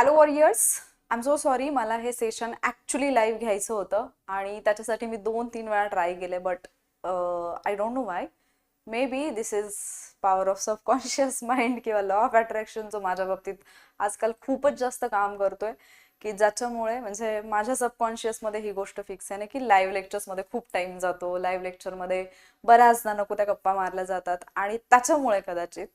Hello warriors, I am so sorry. मला हे session actually live घ्यायचं होतं आणि त्याच्यासाठी मी 2-3 वेळा ट्राय केले, but I don't know Y. May be this is power of subconscious mind किंवा लॉ ऑफ अट्रॅक्शन, जो माझ्या बाबतीत आजकाल खूपच जास्त काम करतोय, की ज्याच्यामुळे म्हणजे माझ्या सबकॉन्शियसमध्ये ही गोष्ट फिक्स आहे ना, की लाईव्ह लेक्चर्समध्ये खूप टाइम जातो. लाईव्ह लेक्चरमध्ये बऱ्याचदा नको त्या गप्पा मारल्या जातात आणि त्याच्यामुळे कदाचित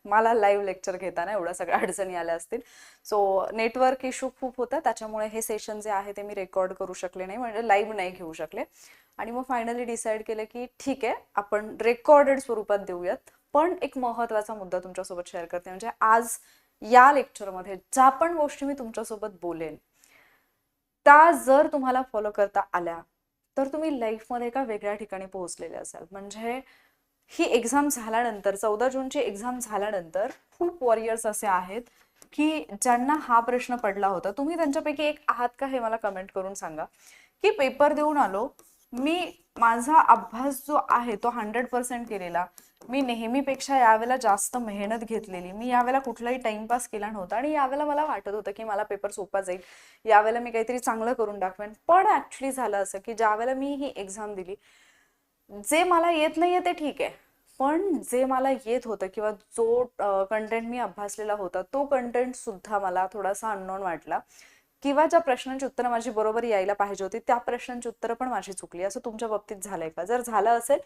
मला लाईव्ह लेक्चर घेताना एवढ्या सगळ्या अडचणी आल्या असतील. सो नेटवर्क इश्यू खूप होता, त्याच्यामुळे हे सेशन जे आहे ते मी रेकॉर्ड करू शकले नाही, म्हणजे लाईव्ह नाही घेऊ शकले. आणि मग फायनली डिसाईड केलं की ठीक आहे, आपण रेकॉर्डेड स्वरूपात देऊयात. पण एक महत्त्वाचा मुद्दा तुमच्यासोबत शेअर करते, म्हणजे आज या लेक्चरमध्ये ज्या पण गोष्टी मी तुमच्यासोबत बोलेन त्या जर तुम्हाला फॉलो करता आल्या तर तुम्ही लाईफमध्ये एका वेगळ्या ठिकाणी पोहोचलेले असाल. म्हणजे ही एक्झाम झाल्यानंतर, 14 जूनची एक्झाम झाल्यानंतर खूप वॉरियर्स असे आहेत की ज्यांना हा प्रश्न पडला होता. तुम्ही त्यांच्यापैकी एक आहात का हे मला कमेंट करून सांगा, की पेपर देऊन आलो मी, माझा अभ्यास जो आहे तो 100% केलेला, मी नेहमीपेक्षा यावेळेला जास्त मेहनत घेतलेली, मी यावेळेला कुठलाही टाइमपास केला नव्हता आणि यावेळेला मला वाटत होतं की मला पेपर सोपा जाईल, यावेळेला मी काहीतरी चांगलं करून दाखवेन. पण ऍक्च्युली झालं असं की ज्यावेळेला मी ही एक्झाम दिली, जे मला येत नाहीये ते ठीक आहे, पण जे मला येत होतं किंवा जो कंटेंट मी अभ्यासलेला होता तो कंटेंट सुद्धा मला थोडासा अननोन वाटला, किंवा ज्या प्रश्नांची उत्तरं माझी बरोबर यायला पाहिजे होती त्या प्रश्नांची उत्तरं पण माझी चुकली. असं तुमच्या बाबतीत झालंय का? जर झालं असेल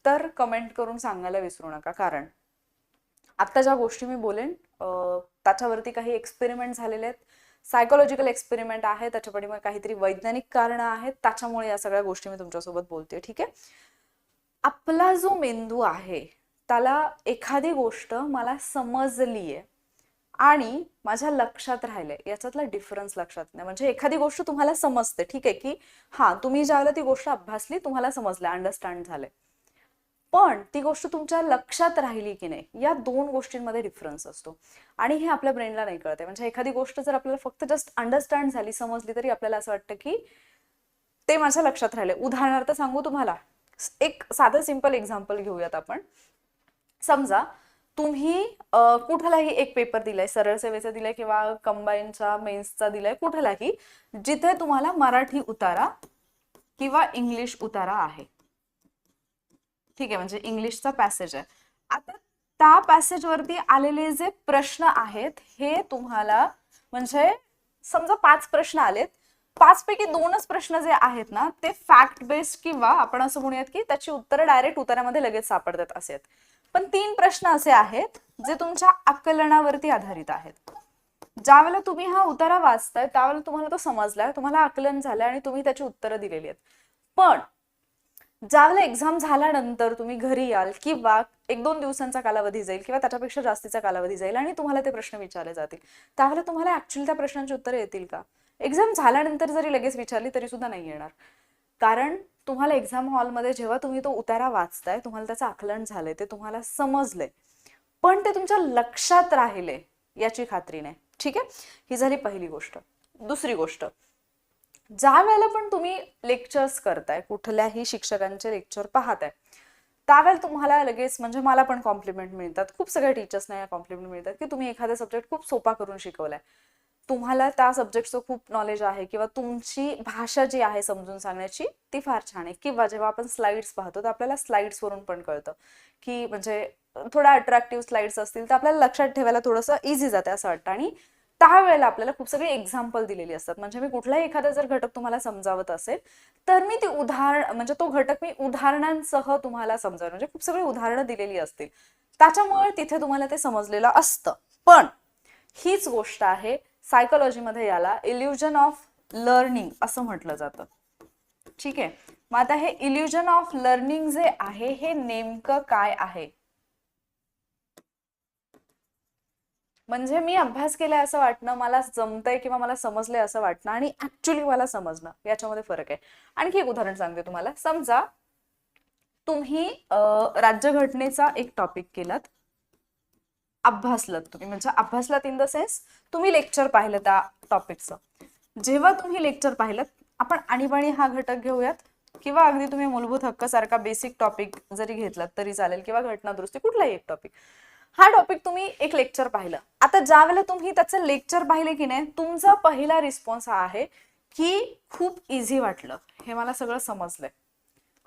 तर कमेंट करून सांगायला विसरू नका, कारण आता ज्या गोष्टी मी बोलेन त्याच्यावरती काही एक्सपेरिमेंट झालेले आहेत, सायकोलॉजिकल एक्सपेरिमेंट आहे, त्याच्यापाठी मग काहीतरी वैज्ञानिक कारणं आहेत, त्याच्यामुळे या सगळ्या गोष्टी मी तुमच्यासोबत बोलते. ठीक आहे. आपला जो मेंदू आहे त्याला एखादी गोष्ट मला समजलीये आणि माझ्या लक्षात राहिले याच्यातला डिफरन्स लक्षात नाही. म्हणजे एखादी गोष्ट तुम्हाला समजते, ठीक आहे, की हा तुम्ही ज्यावेळेला ती गोष्ट अभ्यासली तुम्हाला समजलं, अंडरस्टँड झालंय, पण ती गोष्ट तुमच्या लक्षात राहिली की नाही या दोन गोष्टींमध्ये डिफरन्स असतो आणि हे आपल्या ब्रेनला नाही कळते. म्हणजे एखादी गोष्ट जर आपल्याला फक्त जस्ट अंडरस्टँड झाली, समजली, तरी आपल्याला असं वाटतं की ते माझ्या लक्षात राहिले. उदाहरणार्थ सांगू तुम्हाला, एक साधं सिंपल एक्झाम्पल घेऊयात आपण. समजा तुम्ही कुठलाही एक पेपर दिलाय, सरळ सेवेचा दिलाय किंवा कंबाईनचा, मेन्सचा दिलाय, कुठलाही, जिथे तुम्हाला मराठी उतारा किंवा इंग्लिश उतारा आहे. ठीक आहे, म्हणजे इंग्लिशचा पॅसेज आहे. आता त्या पॅसेज वरती आलेले जे प्रश्न आहेत हे तुम्हाला, म्हणजे समजा 5 प्रश्न आलेत, 5 पैकी 2च प्रश्न जे आहेत ना ते फॅक्ट बेस्ड किंवा आपण असं म्हणूयात की त्याची उत्तरं डायरेक्ट उतारामध्ये लगेच सापडतात असे आहेत. पण 3 प्रश्न असे आहेत जे तुमच्या आकलनावरती आधारित आहेत. ज्यावेळेला तुम्ही हा उतारा वाचताय त्यावेळेला तुम्हाला तो समजलाय, तुम्हाला आकलन झालंय आणि तुम्ही त्याची उत्तरं दिलेली आहेत. पण ज्यावेळेला एक्झाम झाल्यानंतर तुम्ही घरी याल किंवा 1-2 दिवसांचा कालावधी जाईल किंवा त्याच्यापेक्षा जास्तीचा कालावधी जाईल आणि तुम्हाला ते प्रश्न विचारले जातील, त्यावेळेला तुम्हाला ऍक्च्युअली त्या प्रश्नांची उत्तरं येतील का? एक्झाम झाल्यानंतर जरी लगेच विचारली तरी सुद्धा नाही येणार, कारण तुम्हाला एक्झाम हॉलमध्ये जेव्हा तुम्ही तो उतारा वाचताय तुम्हाला त्याचं आकलन झालंय, ते तुम्हाला समजलंय, पण ते तुमच्या लक्षात राहिले याची खात्री नाही. ठीक आहे, ही झाली पहिली गोष्ट. दुसरी गोष्ट, ज्या वेळेला पण तुम्ही लेक्चर्स करताय, कुठल्याही शिक्षकांचे लेक्चर पाहताय, त्यावेळेला तुम्हाला लगेच, म्हणजे मला पण कॉम्प्लिमेंट मिळतात, खूप सगळ्या टीचर्सना या कॉम्प्लिमेंट मिळतात की तुम्ही एखादा सब्जेक्ट खूप सोपा करून शिकवलाय, तुम्हाला त्या सब्जेक्टचं खूप नॉलेज आहे किंवा तुमची भाषा जी आहे समजून सांगण्याची ती फार छान आहे. किंवा जेव्हा आपण स्लाइड्स पाहतो तर आपल्याला स्लाइड्सवरून पण कळतं की म्हणजे थोडा अट्रॅक्टिव्ह स्लाइड्स असतील तर आपल्याला लक्षात ठेवायला थोडंसं इझी जाते असं वाटतं. आणि त्यावेळेला आपल्याला खूप सगळे एक्झाम्पल दिलेली असतात. म्हणजे मी कुठलाही एखादा जर घटक तुम्हाला समजावत असेल तर मी ती उदाहरण, म्हणजे तो घटक मी उदाहरणांसह तुम्हाला समजावेन, म्हणजे खूप सगळी उदाहरणं दिलेली असतील, त्याच्यामुळे तिथे तुम्हाला ते समजलेलं असतं. पण हीच गोष्ट आहे सायकोलॉजीमध्ये, याला इल्युजन ऑफ लर्निंग असं म्हटलं जातं. ठीक आहे, मग आता हे इल्युजन ऑफ लर्निंग जे आहे हे नेमकं काय आहे? म्हणजे मी अभ्यास केलाय असं वाटणं, मला जमतंय किंवा मला समजलंय असं वाटणं आणि ऍक्च्युली मला समजणं, याच्यामध्ये फरक आहे. आणखी एक उदाहरण सांगते तुम्हाला. समजा तुम्ही राज्यघटनेचा एक टॉपिक केलात, अभ्यासलात तुम्ही, म्हणजे अभ्यासलात इन द सेन्स तुम्ही लेक्चर पाहिलं त्या टॉपिकचं. जेव्हा तुम्ही लेक्चर पाहिलं, आपण आणीबाणी हा घटक घेऊयात किंवा अगदी तुम्ही मूलभूत हक्क सारखा बेसिक टॉपिक जरी घेतलात तरी चालेल, किंवा घटनादुरुस्ती, कुठलाही एक टॉपिक. हा टॉपिक तुम्ही एक लेक्चर पाहिलं. आता ज्या वेळेला तुम्ही त्याचं लेक्चर पाहिले की नाही, तुमचा पहिला रिस्पॉन्स हा आहे की खूप इझी वाटलं, हे मला सगळं समजलंय.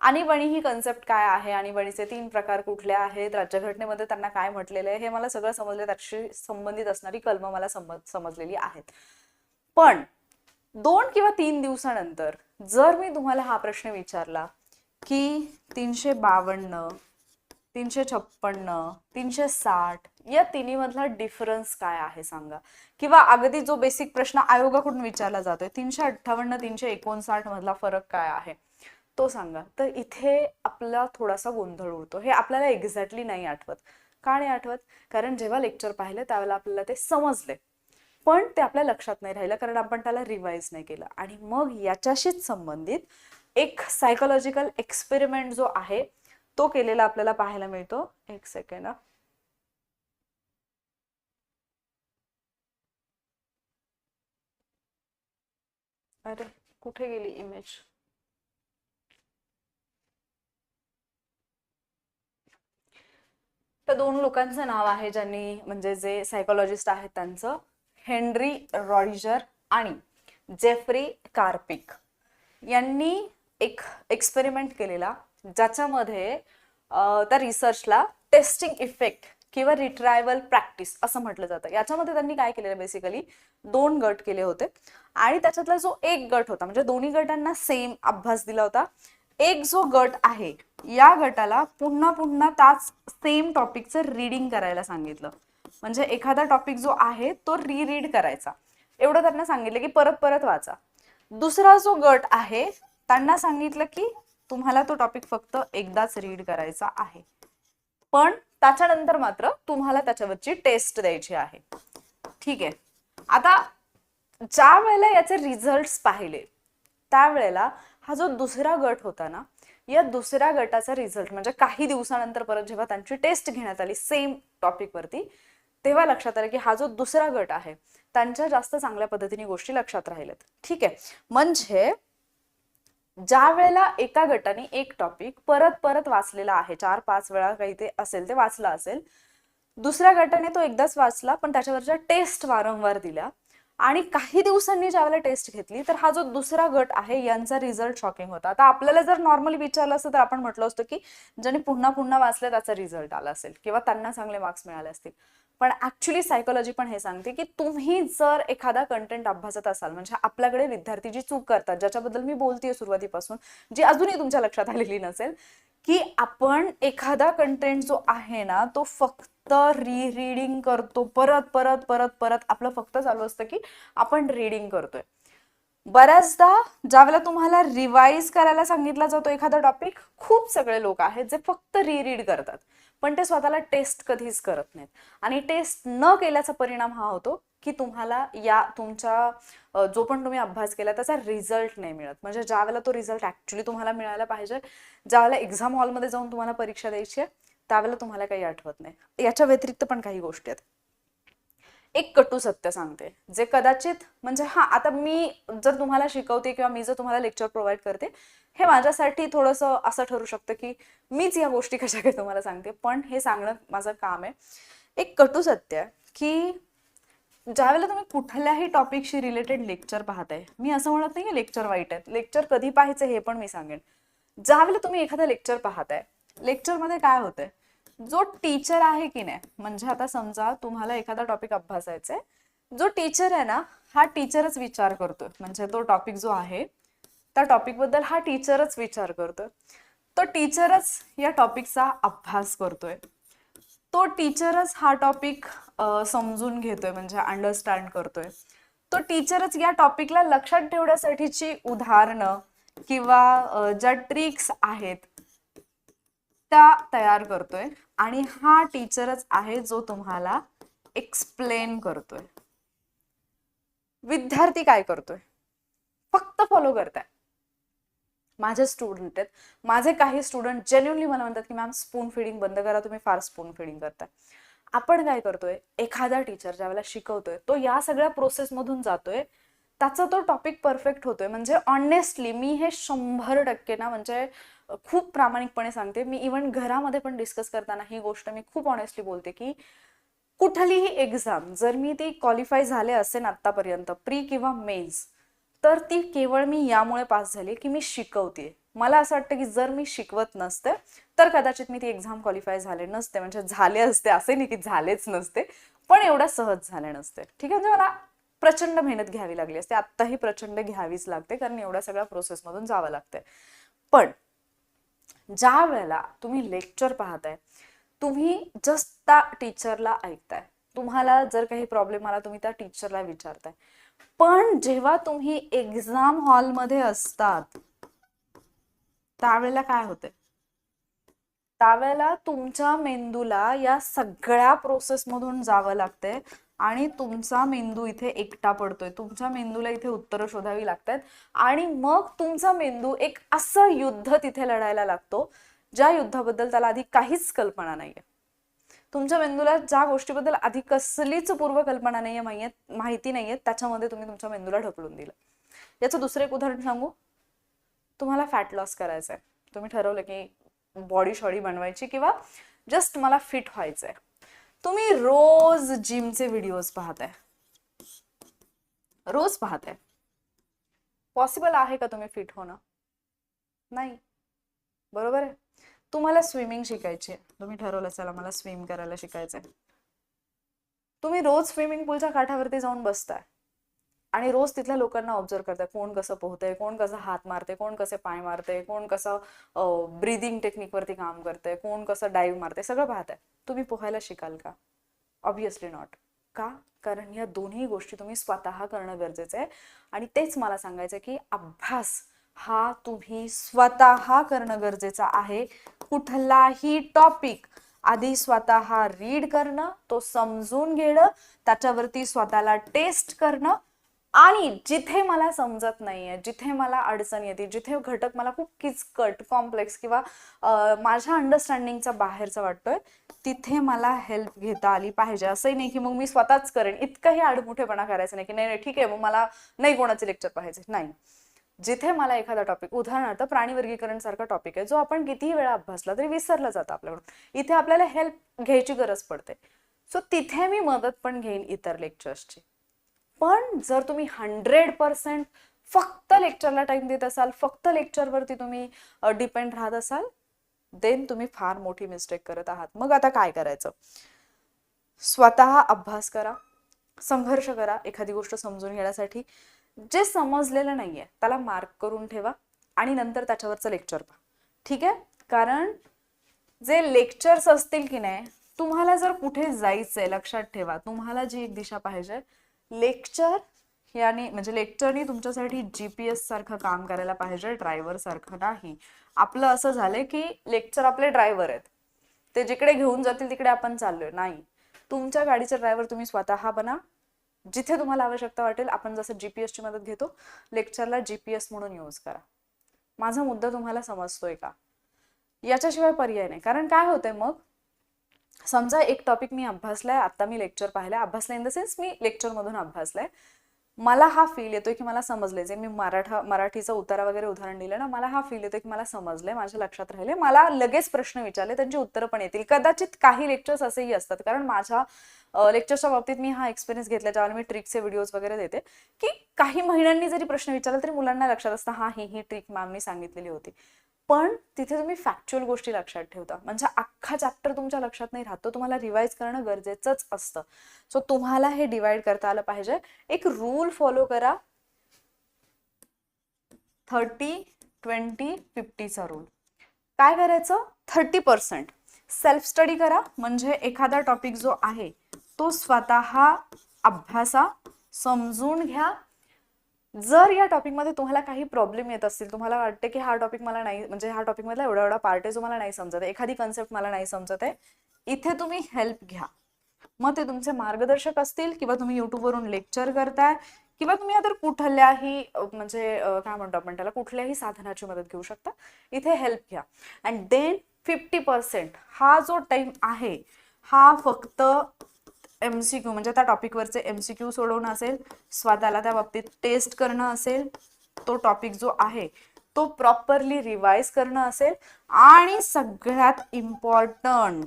आणीबाणी ही कन्सेप्ट काय आहे, आणीबाणीचे 3 प्रकार कुठले आहेत, राज्यघटनेमध्ये त्यांना काय म्हटलेलं आहे, हे मला सगळं समजलं. त्याच्याशी संबंधित असणारी कलमं मला समजलेली आहेत. पण 2 किंवा 3 दिवसानंतर जर मी तुम्हाला हा प्रश्न विचारला की 352, 356, 360 या तिन्ही मधला डिफरन्स काय आहे सांगा, किंवा अगदी जो बेसिक प्रश्न आयोगाकडून विचारला जातोय 358, 359 मधला फरक काय आहे तो सांगा, तर इथे आपला थोडासा गोंधळ उडतो. हे आपल्याला एक्झॅक्टली नाही आठवत. का नाही आठवत? कारण जेव्हा लेक्चर पाहिलं त्यावेळेला आपल्याला ते समजले, पण ते आपल्या लक्षात नाही राहिलं कारण आपण त्याला रिवाइज नाही केलं. आणि मग याच्याशीच संबंधित एक सायकोलॉजिकल एक्सपेरिमेंट जो आहे तो केलेला आपल्याला पाहायला मिळतो. एक सेकंड. अरे कुठे गेली इमेज? तर 2 लोकांचं नाव आहे ज्यांनी, म्हणजे जे सायकोलॉजिस्ट आहेत त्यांचं, हेनरी रॉडिजर आणि जेफ्री कार्पिक यांनी एक एक्सपेरिमेंट केलेला, ज्याच्यामध्ये त्या रिसर्चला टेस्टिंग इफेक्ट किंवा रिट्रायवल प्रॅक्टिस असं म्हटलं जातं. याच्यामध्ये त्यांनी काय केलेलं, बेसिकली 2 गट केले होते आणि त्याच्यातला जो एक गट होता, म्हणजे दोन्ही गटांना सेम अभ्यास दिला होता. एक जो गट आहे या गटाला पुन्हा पुन्हा त्याच सेम टॉपिकचं रीडिंग करायला सांगितलं. म्हणजे एखादा टॉपिक जो आहे तो रीड करायचा, एवढं त्यांना सांगितलं की परत परत वाचा. दुसरा जो गट आहे त्यांना सांगितलं की तुम्हाला तो टॉपिक फक्त एकदाच रीड करायचा आहे, पण त्याच्यानंतर मात्र तुम्हाला त्याच्यावरची टेस्ट द्यायची आहे. ठीक आहे. आता ज्या वेळेला याचे रिझल्ट्स पाहिले त्यावेळेला हा जो दुसरा गट होता ना, या दुसऱ्या गटाचा रिझल्ट म्हणजे काही दिवसानंतर परत जेव्हा त्यांची टेस्ट घेण्यात आली सेम टॉपिक वरती, तेव्हा लक्षात आलं की हा जो दुसरा गट आहे त्यांच्या जास्त चांगल्या पद्धतीने गोष्टी लक्षात राहिल्यात. ठीक आहे. म्हणजे ज्या वेळेला एका गटाने एक टॉपिक परत परत वाचलेला आहे, 4-5 वेळा काही ते असेल, ते वाचला असेल, दुसऱ्या गटाने तो एकदाच वाचला पण त्याच्यावरच्या टेस्ट वारंवार दिल्या, आणि काही दिवसांनी ज्यावेळेला टेस्ट घेतली तर हा जो दुसरा गट आहे यांचा रिझल्ट शॉकिंग होता. आता आपल्याला जर नॉर्मली विचारलं असतं तर आपण म्हटलं असतं की ज्यांनी पुन्हा पुन्हा वाचलं त्याचा रिझल्ट आला असेल किंवा त्यांना चांगले मार्क्स मिळाले असतील. पण ऍक्च्युली सायकोलॉजी पण हे सांगते की तुम्ही जर एखादा कंटेंट अभ्यासत असाल, म्हणजे आपल्याकडे विद्यार्थी जी चूक करतात, ज्याच्याबद्दल मी बोलतेय सुरुवातीपासून, जी अजूनही तुमच्या लक्षात आलेली नसेल, की आपण एखादा कंटेंट जो आहे ना तो फक्त रीडिंग करतो, परत परत परत परत आपलं फक्त चालू असतं की आपण रीडिंग करतोय. बऱ्याचदा ज्यावेळेला तुम्हाला रिवाइज करायला सांगितला जातो एखादा टॉपिक, खूप सगळे लोक आहेत जे फक्त रीड करतात पण ते स्वतःला टेस्ट कधीच करत नाहीत, आणि टेस्ट न केल्याचा परिणाम हा होतो की तुम्हाला या तुमच्या जो पण तुम्ही अभ्यास केला त्याचा रिझल्ट नाही मिळत. म्हणजे ज्यावेळेला तो रिझल्ट ऍक्च्युली तुम्हाला मिळायला पाहिजे, ज्यावेळेला एक्झाम हॉलमध्ये जाऊन तुम्हाला परीक्षा द्यायची आहे, त्यावेळेला तुम्हाला काही आठवत नाही. याच्या व्यतिरिक्त पण काही गोष्टी आहेत. एक कटू सत्य सांगते, जे कदाचित, म्हणजे हा आता मी जर तुम्हाला शिकवते किंवा मी जर तुम्हाला लेक्चर प्रोव्हाइड करते, हे माझ्यासाठी थोडंसं असं ठरू शकतं की मीच या गोष्टी कशा काही तुम्हाला सांगते, पण हे सांगणं माझं काम आहे. एक कटू सत्य की ज्यावेळेला तुम्ही कुठल्याही टॉपिकशी रिलेटेड लेक्चर पाहताय, मी असं म्हणत नाही की लेक्चर वाईट आहेत, लेक्चर कधी पाहायचं हे पण मी सांगेन. ज्यावेळेला तुम्ही एखादा लेक्चर पाहताय, लेक्चरमध्ये काय होतंय, जो टीचर आहे की नाही, म्हणजे आता समजा तुम्हाला एखादा टॉपिक अभ्यासायचा आहे, जो टीचर आहे ना हा टीचरच विचार करतोय, म्हणजे तो टॉपिक जो आहे त्या टॉपिक बद्दल हा टीचरच विचार करतोय, तो टीचरच या टॉपिकचा अभ्यास करतोय, तो टीचरच हा टॉपिक समजून घेतोय, म्हणजे अंडरस्टँड करतोय, तो टीचरच या टॉपिकला लक्षात ठेवण्यासाठीची उदाहरणं किंवा ज्या ट्रिक्स आहेत त्या तयार करतोय, आणि हा टीचरच आहे जो तुम्हाला एक्सप्लेन करतोय. विद्यार्थी काय करतोय? फक्त फॉलो करताय. माझे स्टुडंट आहेत, माझे काही स्टुडंट जेन्युइनली मला म्हणतात की मॅम स्पून फीडिंग बंद करा, तुम्ही फार स्पून फीडिंग करताय. आपण काय करतोय, एखादा टीचर ज्यावेळेला शिकवतोय तो या सगळ्या प्रोसेसमधून जातोय, त्याचा तो टॉपिक परफेक्ट होतोय. म्हणजे ऑनेस्टली मी हे 100% ना, म्हणजे खूप प्रामाणिकपणे सांगते, मी इव्हन घरामध्ये पण डिस्कस करताना ही गोष्ट मी खूप ऑनेस्टली बोलते की कुठलीही एक्झाम जर मी ती क्वालिफाय झाले असेल आतापर्यंत, प्री किंवा मेन्स, तर ती केवळ मी यामुळे पास झाली की मी शिकवते. मला असं वाटतं की जर मी शिकवत नसते तर कदाचित मी ती एक्झाम क्वालिफाय झाले नसते. म्हणजे झाले असते असे नाही की झालेच नसते, पण एवढ्या सहज झाले नसते. ठीक आहे, म्हणजे मला प्रचंड मेहनत घ्यावी लागली असते, आत्ताही प्रचंड घ्यावीच लागते कारण एवढ्या सगळ्या प्रोसेसमधून जावं लागतंय. पण ज्या वेळेला तुम्ही लेक्चर पाहताय, तुम्ही जस्ट त्या टीचरला ऐकताय, तुम्हाला जर काही प्रॉब्लेम आला तुम्ही त्या टीचरला विचारताय. पण जेव्हा तुम्ही एक्झाम हॉलमध्ये असतात त्यावेळेला काय होते, त्यावेळेला तुमच्या मेंदूला या सगळ्या प्रोसेसमधून जावं लागतंय आणि तुमचा मेंदू इथे एकटा पडतोय. तुमच्या मेंदूला इथे उत्तरं शोधावी लागतात आणि मग तुमचा मेंदू एक असं युद्ध तिथे लढायला लागतो ज्या युद्धाबद्दल त्याला आधी काहीच कल्पना नाहीये. तुमच्या मेंदूला ज्या गोष्टीबद्दल आधी कसलीच पूर्वकल्पना नाहीये, माहिती नाहीये, त्याच्यामध्ये तुम्ही तुमच्या मेंदूला ढकलून दिलं. याचं दुसरं एक उदाहरण सांगू. तुम्हाला फॅट लॉस करायचं आहे, तुम्ही ठरवलं की बॉडी शॉडी बनवायची किंवा जस्ट मला फिट व्हायचंय. तुम्ही रोज जिमचे व्हिडिओज पाहताय, रोज पाहताय. पॉसिबल आहे का तुम्ही फिट होणं? नाही, बरोबर आहे. तुम्हाला स्विमिंग शिकायची आहे, तुम्ही ठरवलं चला मला स्विम करायला शिकायचंय. तुम्ही रोज स्विमिंग पूलच्या काठावरती जाऊन बसताय आणि रोज तिथल्या लोकांना ऑब्झर्व करताय, कोण कसं पोहतंय, कोण कसं हात मारते, कोण कसे पाय मारते, कोण कसं ब्रीदिंग टेक्निकवरती काम करतंय, कोण कसं डाईव्ह मारते, सगळं पाहताय. तुम्ही पोहायला शिकाल का? Obviously not. का? कारण या दोन्ही गोष्टी तुम्ही स्वतः करणं गरजेचं आहे. आणि तेच मला सांगायचं की अभ्यास हा तुम्ही स्वतः करणं गरजेचं आहे. कुठलाही टॉपिक आधी स्वतः रीड करणं, तो समजून घेणं, त्याच्यावरती स्वतःला टेस्ट करणं, आणि जिथे मला समजत नाहीये, जिथे मला अडचण येते, जिथे घटक मला खूप किचकट, कॉम्प्लेक्स किंवा माझ्या अंडरस्टँडिंगचा बाहेरचा वाटतोय, तिथे मला हेल्प घेता आली पाहिजे. असंही नाही की मग मी स्वतःच करेन, इतकंही आडमुठेपणा करायचं नाही की नाही ठीक आहे मग मला नाही कोणाचे लेक्चर पाहायचे. नाही, जिथे मला एखादा टॉपिक, उदाहरणार्थ प्राणी वर्गीकरण सारखा टॉपिक आहे जो आपण कितीही वेळा अभ्यासला तरी विसरला जातं आपल्याकडून, इथे आपल्याला हेल्प घ्यायची गरज पडते. सो तिथे मी मदत पण घेईन इतर लेक्चर्सची. पण जर तुम्ही 100% फक्त लेक्चरला टाइम देत असाल, फक्त लेक्चरवरती तुम्ही डिपेंड राहत असाल, देन तुम्ही फार मोठी मिस्टेक करत आहात. मग आता काय करायचं? स्वतः अभ्यास करा, संघर्ष करा एखादी गोष्ट समजून घेण्यासाठी. जे समजलेलं नाहीये त्याला मार्क करून ठेवा आणि नंतर त्याच्यावरचं लेक्चर पहा. ठीक आहे? कारण जे लेक्चर्स असतील की नाही, तुम्हाला जर कुठे जायचंय लक्षात ठेवा, तुम्हाला जी एक दिशा पाहिजे, लेक्चर याने म्हणजे लेक्चरनी तुमच्यासाठी जीपीएस सारखं काम करायला पाहिजे, ड्रायव्हर सारखं नाही. आपलं असं झालंय की लेक्चर आपले ड्रायव्हर आहेत, ते जिकडे घेऊन जातील तिकडे आपण चाललोय. नाही, तुमच्या गाडीचे ड्रायव्हर तुम्ही स्वतः बना. जिथे तुम्हाला आवश्यकता वाटेल, आपण जसं जीपीएसची मदत घेतो, लेक्चरला जीपीएस म्हणून यूज करा. माझा मुद्दा तुम्हाला समजतोय का? याच्याशिवाय पर्याय नाही. कारण काय होतंय मग, समजा एक टॉपिक मी अभ्यासलाय, आता मी लेक्चर पाहिलाय, अभ्यासलाय इन द सेन्स मी लेक्चरमधून अभ्यासलाय, मला हा फील येतोय की मला समजले, जे मी मराठीचं उतारा वगैरे उदाहरण दिलं ना, मला हा फील येतोय की मला समजलंय, माझ्या लक्षात राहिले, मला लगेच प्रश्न विचारले, त्यांची उत्तरं पण येतील. कदाचित काही लेक्चर्स असेही असतात, कारण माझ्या लेक्चरच्या बाबतीत मी हा एक्सपिरियन्स घेतला, ज्यावेळेला मी ट्रिकचे व्हिडिओज वगैरे देते, की काही महिन्यांनी जरी प्रश्न विचारला तरी मुलांना लक्षात असतं, हा ही ट्रिक मॅमनी सांगितलेली होती. पण तिथे तुम्ही फॅक्च्युअल गोष्टी लक्षात ठेवता, म्हणजे अख्खा चॅप्टर तुमच्या लक्षात नाही राहतो, तुम्हाला रिवाइज करणं गरजेचंच असतं. सो तुम्हाला हे डिवाइड करता आलं पाहिजे. एक रूल फॉलो करा, 30-20-50चा रूल. काय करायचं? 30% सेल्फ स्टडी करा, म्हणजे एखादा टॉपिक जो आहे तो स्वतः अभ्यासा, समजून घ्या. जर या टॉपिकमध्ये तुम्हाला काही प्रॉब्लेम येत असतील, तुम्हाला वाटते की हा टॉपिक मला नाही, म्हणजे हा टॉपिक मधला एवढा एवढा पार्ट आहे जो मला नाही समजत आहे, एखादी कन्सेप्ट मला नाही समजत आहे, इथे तुम्ही हेल्प घ्या. मग ते तुमचे मार्गदर्शक असतील किंवा तुम्ही युट्यूबवरून लेक्चर करताय किंवा तुम्ही आता कुठल्याही म्हणजे काय म्हणतो आपण त्याला, कुठल्याही साधनाची मदत घेऊ शकता, इथे हेल्प घ्या. अँड देन 50% हा जो टाइम आहे हा फक्त MCQ म्हणजे त्या टॉपिकवरचे MCQ सोडवणं असेल, स्वतःला त्या बाबतीत टेस्ट करणं असेल, तो टॉपिक जो आहे तो प्रॉपरली रिवाइज करणं असेल आणि सगळ्यात इम्पॉर्टंट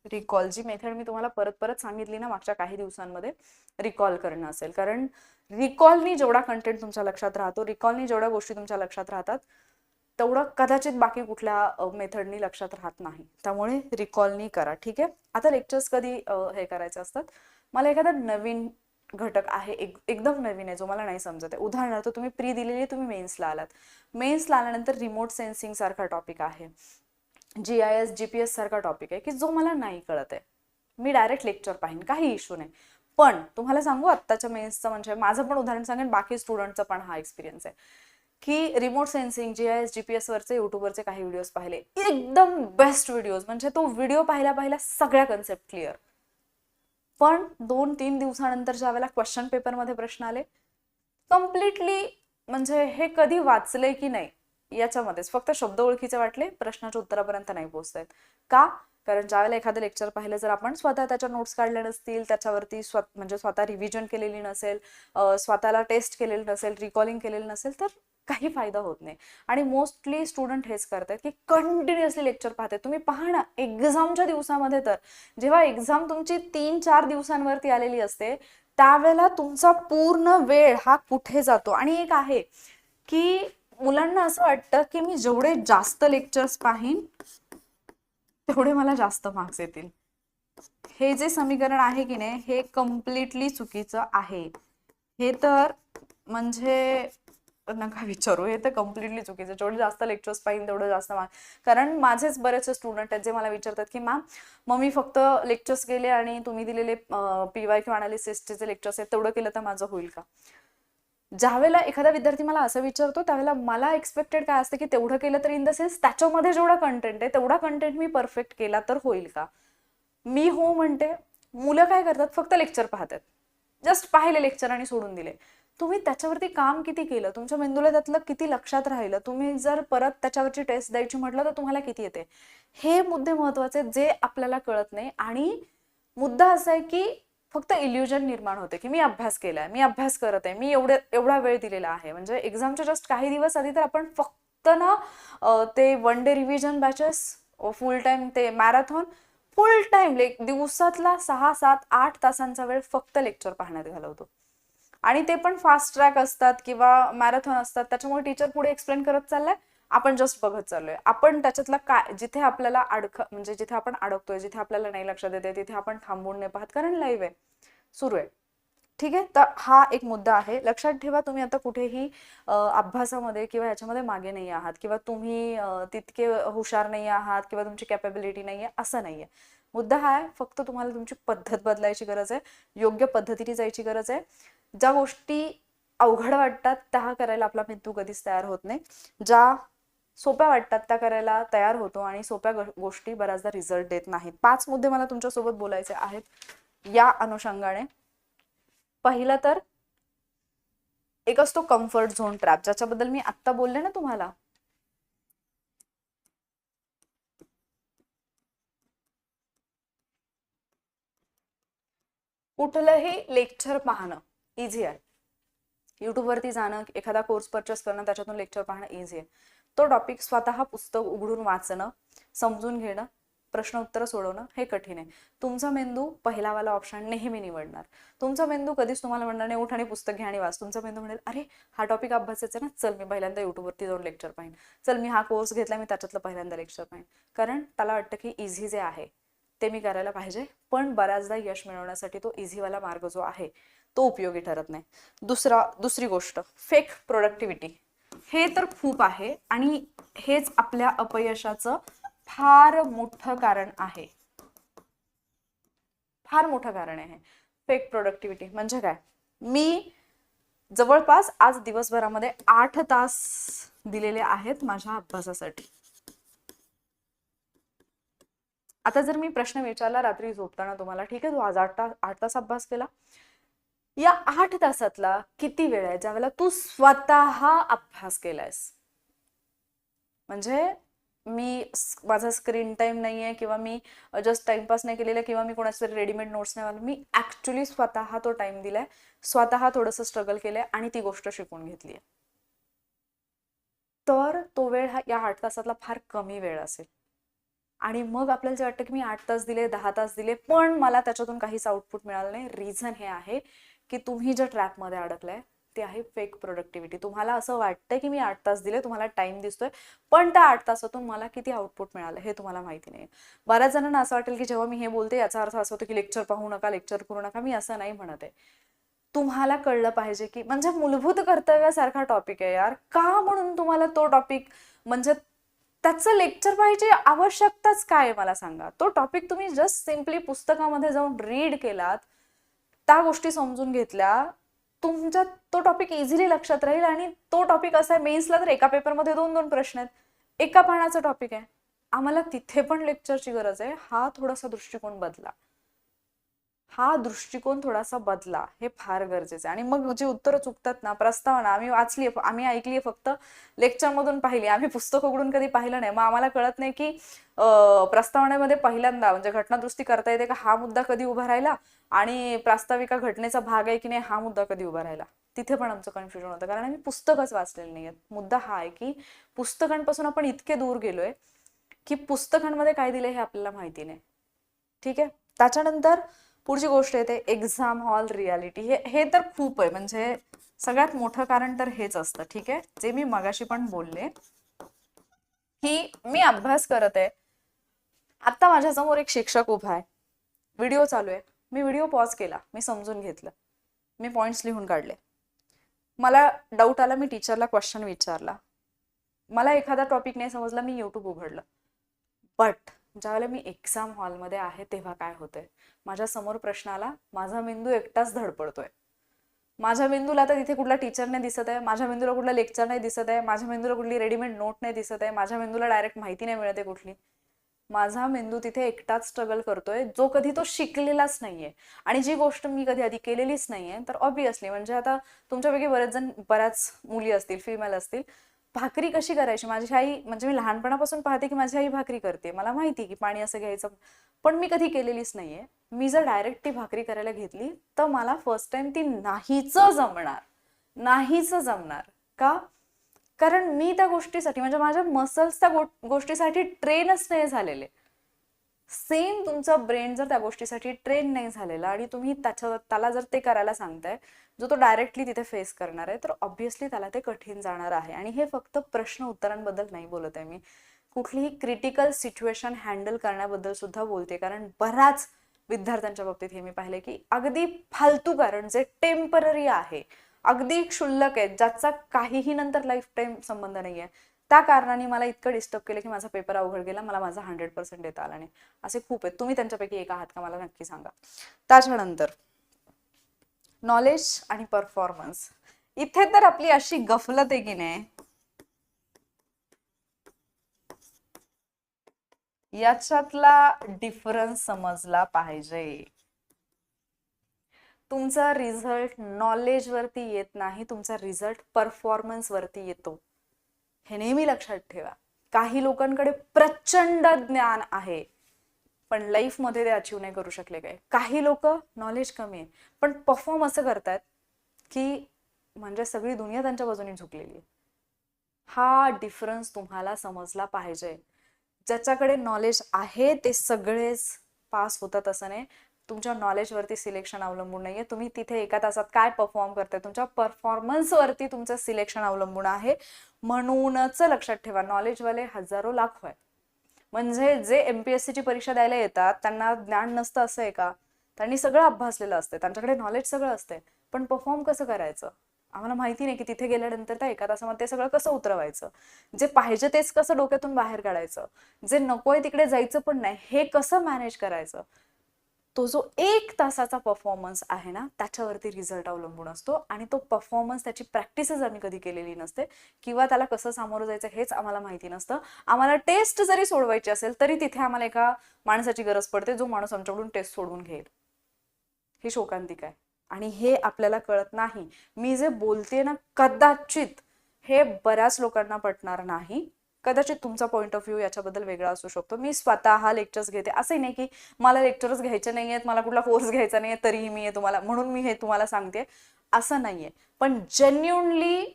रिकॉल, जी मेथड मी तुम्हाला परत परत सांगितली ना मागच्या काही दिवसांमध्ये, रिकॉल करणं असेल. कारण रिकॉलनी जेवढा कंटेंट तुमच्या लक्षात राहतो, रिकॉलनी जेवढ्या गोष्टी तुमच्या लक्षात राहतात, तेवढं कदाचित बाकी कुठल्या मेथडनी लक्षात राहत नाही. त्यामुळे रिकॉलनी करा. ठीक आहे. आता लेक्चर्स कधी हे करायचे असतात, मला एखादा नवीन घटक आहे, एकदम नवीन आहे, जो मला नाही समजत आहे. उदाहरणार्थ तुम्ही प्री दिलेली, तुम्ही मेन्सला आलात, मेन्सला आल्यानंतर रिमोट सेन्सिंग सारखा टॉपिक आहे, GIS GPS सारखा टॉपिक आहे की जो मला नाही कळत आहे, मी डायरेक्ट लेक्चर पाहीन, काही इश्यू नाही. पण तुम्हाला सांगू आत्ताच्या मेन्सचं, म्हणजे माझं पण उदाहरण सांगेन, बाकी स्टुडंटचा पण हा एक्सपिरियन्स आहे की रिमोट सेन्सिंग GIS GPS वरचे युट्यूबवरचे काही व्हिडिओज पाहिले, एकदम बेस्ट व्हिडिओज, म्हणजे तो व्हिडिओ पाहिल्या सगळ्या कन्सेप्ट क्लिअर. पण 2-3 दिवसानंतर ज्या वेळेला क्वेश्चन पेपरमध्ये प्रश्न आले, कम्प्लिटली म्हणजे हे कधी वाचले की नाही याच्यामध्येच फक्त शब्द ओळखीचे वाटले, प्रश्नाच्या उत्तरापर्यंत नाही पोहोचतायत. का? कारण ज्यावेळेला एखादं लेक्चर पाहिलं, जर आपण स्वतः त्याच्या नोट्स काढल्या नसतील, त्याच्यावरती म्हणजे स्वतः रिव्हिजन केलेली नसेल, स्वतःला टेस्ट केलेलं नसेल, रिकॉलिंग केलेलं नसेल, तर काही फायदा होत नाही. आणि मोस्टली स्टुडंट हेच करतात की कंटिन्युअसली लेक्चर पाहते. तुम्ही पहा ना, एक्झामच्या दिवसामध्ये तर, जेव्हा एक्झाम तुमची 3-4 दिवसांवरती आलेली असते, त्यावेळेला तुमचा पूर्ण वेळ हा कुठे जातो. आणि एक आहे की मुलांना असं वाटतं की मी जेवढे जास्त लेक्चर्स पाहीन तेवढे मला जास्त मार्क्स येतील. हे जे समीकरण आहे की नाही, हे कम्प्लिटली चुकीचं आहे. हे तर म्हणजे नका विचारू, हे तर कम्प्लिटली चुकीचं. जेवढे जास्त लेक्चर्स पाहिजे तेवढं जास्त मार्क्स. कारण माझेच बरेचसे स्टुडंट आहेत जे मला विचारतात की मॅम मी फक्त लेक्चर्स गेले आणि तुम्ही दिलेले PYQ अनालिसिसचे जे लेक्चर्स आहेत तेवढं केलं तर माझं होईल का? ज्यावेळेला एखादा विद्यार्थी मला असं विचारतो, त्यावेळेला मला एक्सपेक्टेड काय असतं की तेवढं केलं तर इन द सेन्स त्याच्यामध्ये जेवढा कंटेंट आहे तेवढा कंटेंट मी परफेक्ट केला तर होईल का? मी हो म्हणते. मुलं काय करतात, फक्त लेक्चर पाहतात, जस्ट पाहिले लेक्चर आणि सोडून दिले. तुम्ही त्याच्यावरती काम किती केलं, तुमच्या मेंदूला त्यातलं किती लक्षात राहिलं, तुम्ही जर परत त्याच्यावरची टेस्ट द्यायची म्हटलं तर तुम्हाला किती येते, हे मुद्दे महत्वाचे जे आपल्याला कळत नाही. आणि मुद्दा असा आहे की फक्त इल्युजन निर्माण होते की मी अभ्यास केलाय, मी अभ्यास करत आहे, मी एवढा वेळ दिलेला आहे. म्हणजे एक्झामच्या जस्ट काही दिवस आधी तर आपण फक्त ना ते 1 डे रिव्हिजन बॅचेस, फुल टाइम ते मॅरेथॉन, फुल टाइम दिवसातला 6-7-8 तासांचा वेळ फक्त लेक्चर पाहण्यात घालवतो. आणि ते पण फास्ट ट्रॅक असतात किंवा मॅरेथॉन असतात, त्याच्यामुळे टीचर पुढे एक्सप्लेन करत चाललाय, आपण जस्ट बघत चाललोय. आपण त्याच्यातला काय, जिथे आपल्याला म्हणजे जिथे आपण अडकतोय, जिथे आपल्याला नाही लक्षात येते, तिथे आपण थांबून नाही पाहत, कारण लाईव्ह आहे, सुरू आहे. ठीक आहे. तर हा एक मुद्दा आहे. लक्षात ठेवा, तुम्ही आता कुठेही अभ्यासामध्ये किंवा ह्याच्यामध्ये मागे नाही आहात, किंवा तुम्ही तितके हुशार नाही आहात, किंवा तुमची कॅपेबिलिटी नाहीये, असं नाहीये. मुद्दा हा आहे, फक्त तुम्हाला तुमची पद्धत बदलायची गरज आहे, योग्य पद्धतीने जायची गरज आहे. ज्या गोष्टी अवघड वाटतात त्या करायला आपला मेंदू कधीच तयार होत नाही, ज्या सोप्या वाटतात त्या करायला तयार होतो, आणि सोप्या गोष्टी बऱ्याचदा रिझल्ट देत नाहीत. 5 मुद्दे मला तुमच्यासोबत बोलायचे आहेत या अनुषंगाने. पहिलं तर एक असतो कम्फर्ट झोन ट्रॅप, ज्याच्याबद्दल मी आत्ता बोलले ना तुम्हाला. कुठलंही लेक्चर पाहणं इझी आहे, युट्यूबवरती जाणं, एखादा कोर्स परचेस करणं, त्याच्यातून लेक्चर पाहणं इझी आहे. तो टॉपिक स्वतः पुस्तक उघडून वाचणं, समजून घेणं, प्रश्न उत्तर सोडवणं हे कठीण आहे. तुमचा मेंदू पहिलावाला ऑप्शन नेहमी निवडणार. तुमचा मेंदू कधीच तुम्हाला म्हणणार नाही उठ आणि पुस्तक घ्या आणि वाच. तुमचा मेंदू म्हणेल अरे हा टॉपिक अभ्यासाचा ना, चल मी पहिल्यांदा युट्यूबवरती जाऊन लेक्चर पाहीन, चल मी हा कोर्स घेतला, मी त्याच्यातलं पहिल्यांदा लेक्चर पाहीन. कारण त्याला वाटतं की इझी जे आहे ते मी करायला पाहिजे. पण बऱ्याचदा यश मिळवण्यासाठी तो इझीवाला मार्ग जो आहे तो उपयोगी ठरत नाही. दुसरी गोष्ट, फेक प्रोडक्टिव्हिटी. हे तर खूप आहे, आणि हेच आपल्या अपयशाचं फार मोठं कारण आहे, फार मोठं कारण आहे. फेक प्रोडक्टिव्हिटी म्हणजे काय? मी जवळपास आज दिवसभरामध्ये 8 तास दिलेले आहेत माझ्या अभ्यासासाठी. आता जर मी प्रश्न विचारला रात्री झोपताना तुम्हाला, ठीक आहे तू आज 8 तास अभ्यास केला, या 8 तासातला किती वेळ आहे ज्यावेळेला तू स्वतः अभ्यास केलायस? म्हणजे माझा स्क्रीन टाइम नाहीये, किंवा मी जस्ट टाइमपास नाही केलेला, किंवा मी कोणाचे तरी रेडीमेड नोट्स नाही वाचले, मी ऍक्च्युली स्वतः तो टाइम दिलाय, स्वतः थोडंसं स्ट्रगल केलंय आणि ती गोष्ट शिकून घेतलीय. तर तो वेळ या 8 तासातला फार कमी वेळ असेल. आणि मग आपल्याला जे वाटतं की मी 8 तास दिले, 10 तास दिले, पण मला त्याच्यातून काहीच आउटपुट मिळालं नाही. रिझन हे आहे की तुम्ही ज्या ट्रॅपमध्ये अडकलाय ते आहे फेक प्रोडक्टिव्हिटी. तुम्हाला असं वाटतंय की मी 8 तास दिले, तुम्हाला टाइम दिसतोय, पण त्या 8 तासातून मला किती आउटपुट मिळालं हे तुम्हाला माहिती नाही. बऱ्याच जणांना असं वाटेल की जेव्हा मी हे बोलते याचा अर्थ असा होतो की लेक्चर पाहू नका, लेक्चर करू नका. मी असं नाही म्हणत आहे. तुम्हाला कळलं पाहिजे की म्हणजे मूलभूत कर्तव्यासारखा टॉपिक आहे यार, का म्हणून तुम्हाला तो टॉपिक म्हणजे त्याचं लेक्चर पाहिजे आवश्यकताच काय मला सांगा. तो टॉपिक तुम्ही जस्ट सिम्पली पुस्तकामध्ये जाऊन रीड केलात, त्या गोष्टी समजून घेतल्या, तुमच्या तो टॉपिक इझिली लक्षात राहील. आणि तो टॉपिक असा आहे मेन्सला तर एका पेपरमध्ये 2-2 प्रश्न आहेत, एका पानाचा टॉपिक आहे. आम्हाला तिथे पण लेक्चरची गरज आहे. हा थोडासा दृष्टिकोन बदला, हा दृष्टिकोन थोडासा बदला, हे फार गरजेचं आहे. आणि मग जी उत्तरं चुकतात ना, प्रस्तावना आम्ही वाचली, आम्ही ऐकली, फक्त लेक्चरमधून पाहिली, आम्ही पुस्तक उघडून कधी पाहिलं नाही. मग आम्हाला कळत नाही की प्रस्तावनेमध्ये पहिल्यांदा म्हणजे घटनादुरुस्ती करता येते का, हा मुद्दा कधी उभा राहिला, आणि प्रास्ताविका घटनेचा भाग आहे की नाही, हा मुद्दा कधी उभा राहिला. तिथे पण आमचं कन्फ्युजन होतं, कारण आम्ही पुस्तकच वाचलेलं नाहीये. मुद्दा हा आहे की पुस्तकांपासून आपण इतके दूर गेलोय की पुस्तकांमध्ये काय दिलंय हे आपल्याला माहिती नाही. ठीक आहे. त्याच्यानंतर पुढची गोष्ट येते एक्झाम हॉल रियालिटी. हे तर खूप आहे, म्हणजे सगळ्यात मोठं कारण तर हेच असतं. ठीक आहे, जे मी मगाशी पण बोलले की मी अभ्यास करत आहे, आता माझ्यासमोर एक शिक्षक उभा आहे, व्हिडिओ चालू आहे, मी व्हिडिओ पॉज केला, मी समजून घेतलं, मी पॉइंट्स लिहून काढले, मला डाऊट आला, मी टीचरला क्वेश्चन विचारला, मला एखादा टॉपिक नाही समजला, मी युट्यूब उघडलं. बट ज्यावेळेला मी एक्झाम हॉलमध्ये आहे तेव्हा काय होतंय, माझ्या समोर प्रश्न आला, माझा मेंदू एकटाच धडपडतोय. माझ्या मेंदूला आता तिथे कुठला टीचर नाही दिसत आहे, माझ्या मेंदूला कुठला लेक्चर नाही दिसत आहे, माझ्या मेंदूला कुठली रेडीमेड नोट नाही दिसत आहे, माझ्या मेंदूला डायरेक्ट माहिती नाही मिळते कुठली. माझा मेंदू तिथे एकटाच स्ट्रगल करतोय, जो कधी तो शिकलेलाच नाहीये, आणि जी गोष्ट मी कधी आधी केलेलीच नाहीये. तर ऑब्विसली म्हणजे आता तुमच्यापैकी बऱ्याच मुली असतील, फिमेल असतील, भाकरी कशी करायची, माझी आई, म्हणजे मी लहानपणापासून पाहते की माझी आई भाकरी करते, मला माहिती की पाणी असं घ्यायचं, पण मी कधी केलेलीच नाहीये. मी जर डायरेक्ट ती भाकरी करायला घेतली तर मला फर्स्ट टाइम ती नाहीच जमणार. का? कारण मी त्या गोष्टीसाठी, म्हणजे माझ्या मसल्स त्या गोष्टीसाठी ट्रेनच नाही झालेले. सेम तुमचं ब्रेन जर त्या गोष्टीसाठी ट्रेन नाही झालेला आणि तुम्ही त्याला जर ते करायला सांगताय, जो तो डायरेक्टली तिथे फेस करणार आहे, तर ऑब्व्हियसली त्याला ते कठीण जाणार आहे. आणि हे फक्त प्रश्न उत्तरांबद्दल नाही बोलत आहे मी, कुठलीही क्रिटिकल सिच्युएशन हँडल करण्याबद्दल सुद्धा बोलते. कारण बऱ्याच विद्यार्थ्यांच्या बाबतीत हे मी पाहिले की अगदी फालतू कारण, जे टेम्पररी आहे, अगदी क्षुल्लक आहे, ज्याचा काहीही नंतर लाईफ टाईम संबंध नाहीये, त्या कारणाने मला इतकं डिस्टर्ब केलं की माझा पेपर अवघड गेला, मला माझा 100% देता आला नाही. असे खूप आहेत. तुम्ही त्यांच्यापैकी एक आहात का, मला नक्की सांगा. त्याच्यानंतर नॉलेज आणि परफॉर्मन्स. इथे तर आपली अशी गफलत आहे की नाही, याच्यातला डिफरन्स समजला पाहिजे. तुमचा रिझल्ट नॉलेज वरती येत नाही, तुमचा रिझल्ट परफॉर्मन्स वरती येतो, हे नेहमी लक्षात ठेवा. काही लोकांकडे प्रचंड ज्ञान आहे पण लाईफ मध्ये ते अचीव नाही करू शकले. काय काही लोक नॉलेज कमी आहे पण परफॉर्म असं करतात की म्हणजे सगळी दुनिया त्यांच्या बाजूने झुकलेली आहे. हा डिफरन्स तुम्हाला समजला पाहिजे. ज्याच्याकडे नॉलेज आहे ते सगळेच पास होतात असं नाही. तुमच्या नॉलेजवरती सिलेक्शन अवलंबून नाहीये, तुम्ही तिथे एका तासात काय परफॉर्म करताय, तुमच्या परफॉर्मन्सवरती तुमचं सिलेक्शन अवलंबून आहे. म्हणूनच लक्षात ठेवा, नॉलेजवाले हजारो लाखो आहेत. म्हणजे जे एमपीएससीची परीक्षा द्यायला येतात त्यांना ज्ञान नसतं असं आहे का? त्यांनी सगळं अभ्यासलेलं असतं, त्यांच्याकडे नॉलेज सगळं असते, पण परफॉर्म कसं करायचं आम्हाला माहिती नाही. की तिथे गेल्यानंतर त्या एका तासामध्ये ते सगळं कसं उतरवायचं, जे पाहिजे तेच कसं डोक्यातून बाहेर काढायचं, जे नकोय तिकडे जायचं पण नाही हे कसं मॅनेज करायचं, तो जो 1 तासाचा परफॉर्मन्स आहे ना त्याच्यावरती रिझल्ट अवलंबून असतो. आणि तो परफॉर्मन्स, त्याची प्रॅक्टिसच आम्ही कधी केलेली नसते किंवा त्याला कसं सामोरं जायचं हेच आम्हाला माहिती नसतं. आम्हाला टेस्ट जरी सोडवायची असेल तरी तिथे आम्हाला एका माणसाची गरज पडते जो माणूस आमच्याकडून टेस्ट सोडवून घेईल. ही शोकांतिका आहे आणि हे आपल्याला कळत नाही. मी जे बोलते ना कदाचित हे बऱ्याच लोकांना पटणार नाही, कदाचित तुमचा पॉइंट ऑफ व्ह्यू याच्याबद्दल वेगळा असू शकतो. मी स्वतः लेक्चर्स घेते, असंही नाही की मला लेक्चर्स घ्यायचे नाही आहेत, मला कुठला कोर्स घ्यायचा नाही आहे तरीही मी हे तुम्हाला म्हणून मी हे तुम्हाला सांगते असं नाहीये. पण जेन्युनली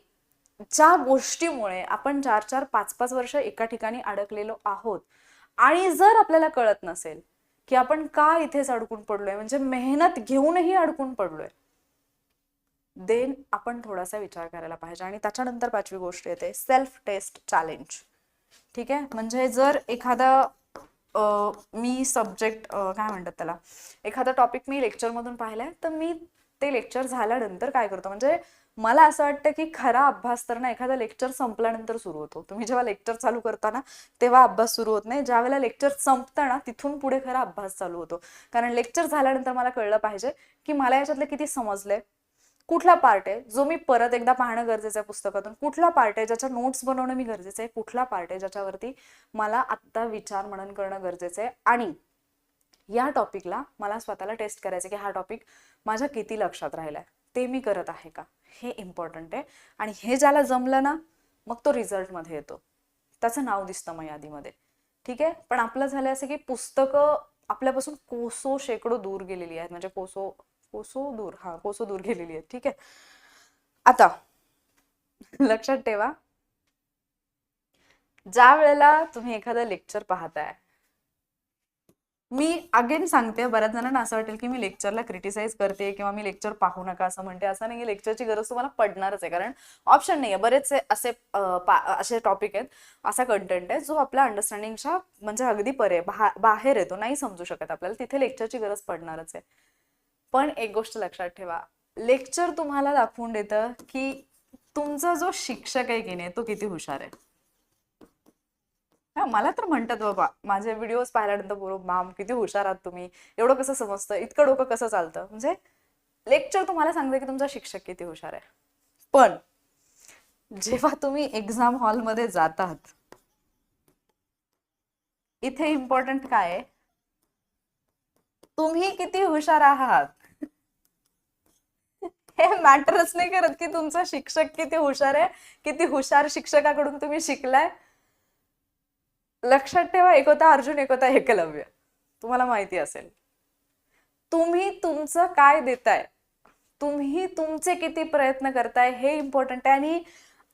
ज्या गोष्टीमुळे आपण 4-4, 5-5 वर्ष एका ठिकाणी अडकलेलो आहोत, आणि जर आपल्याला कळत नसेल की आपण का इथेच अडकून पडलोय, म्हणजे मेहनत घेऊनही अडकून पडलोय, देन आपण थोडासा विचार करायला पाहिजे. आणि त्याच्यानंतर 5वी गोष्ट येते सेल्फ टेस्ट चॅलेंज. ठीक आहे, म्हणजे जर एखादा मी सब्जेक्ट काय म्हणतात त्याला, एखादा टॉपिक मी लेक्चरमधून पाहिलाय, तर मी ते लेक्चर झाल्यानंतर काय करतो, म्हणजे मला असं वाटतं की खरा अभ्यास तर ना एखादा लेक्चर संपल्यानंतर सुरू होतो. तुम्ही जेव्हा लेक्चर चालू करता ना तेव्हा अभ्यास सुरू होत नाही, ज्या वेळेला लेक्चर संपतं ना तिथून पुढे खरा अभ्यास चालू होतो. कारण लेक्चर झाल्यानंतर मला कळलं पाहिजे की मला याच्यातलं किती समजलंय, कुठला पार्ट आहे जो मी परत एकदा पाहणं गरजेचं आहे पुस्तकातून, कुठला पार्ट आहे ज्याच्या नोट्स बनवणं मी गरजेचं आहे, कुठला पार्ट आहे ज्याच्यावरती मला आत्ता विचार मनन करणं गरजेचं आहे. आणि या टॉपिकला मला स्वतःला टेस्ट करायचं की हा टॉपिक माझ्या किती लक्षात राहिलाय, ते मी करत आहे का, हे इम्पॉर्टंट आहे. आणि हे ज्याला जमलं ना मग तो रिझल्टमध्ये येतो, त्याचं नाव दिसतं मग यादीमध्ये. ठीक आहे, पण आपलं झालं असं की पुस्तकं आपल्यापासून कोसो शेकडो दूर गेलेली आहेत, म्हणजे कोसो कोसो दूर, हा कोसो दूर गेलेली आहेत. ठीक आहे, आता लक्षात ठेवा, ज्या वेळेला तुम्ही एखादं लेक्चर पाहताय, मी अगेन सांगते, बऱ्याच जणांना असं वाटेल की मी लेक्चरला क्रिटिसाइज करते किंवा मी लेक्चर पाहू नका असं म्हणते. असं नाही, लेक्चरची गरज तुम्हाला पडणारच आहे, कारण ऑप्शन नाहीये. बरेचसे असे टॉपिक आहेत, असा कंटेंट आहे जो आपल्या अंडरस्टँडिंगच्या म्हणजे अगदी बाहेर येतो, नाही समजू शकत आपल्याला, तिथे लेक्चरची गरज पडणारच आहे. पण एक गोष्ट लक्षात ठेवा, लेक्चर तुम्हाला दाखवून देतं की तुमचा जो शिक्षक आहे की नाही तो किती हुशार आहे. मला तर म्हणतात बाबा माझे व्हिडिओज पाहिल्यानंतर, बरोबर मॅम किती हुशार आहात तुम्ही, एवढं कसं समजतं, इतकं डोकं कसं चालतं. म्हणजे लेक्चर तुम्हाला सांगते की तुमचा शिक्षक किती हुशार आहे. पण जेव्हा तुम्ही एक्झाम हॉलमध्ये जातात, इथे इम्पॉर्टंट काय आहे, तुम्ही किती हुशार आहात. हे मॅटरच नाही करत की तुमचा शिक्षक किती हुशार आहे, किती हुशार शिक्षकाकडून तुम्ही शिकलाय. लक्षात ठेवा, एक होता अर्जुन, एक होता एकलव्य, तुम्हाला माहिती असेल. तुम्ही तुमचं काय देताय, तुम्ही तुमचे किती प्रयत्न करताय हे इम्पॉर्टंट आहे. आणि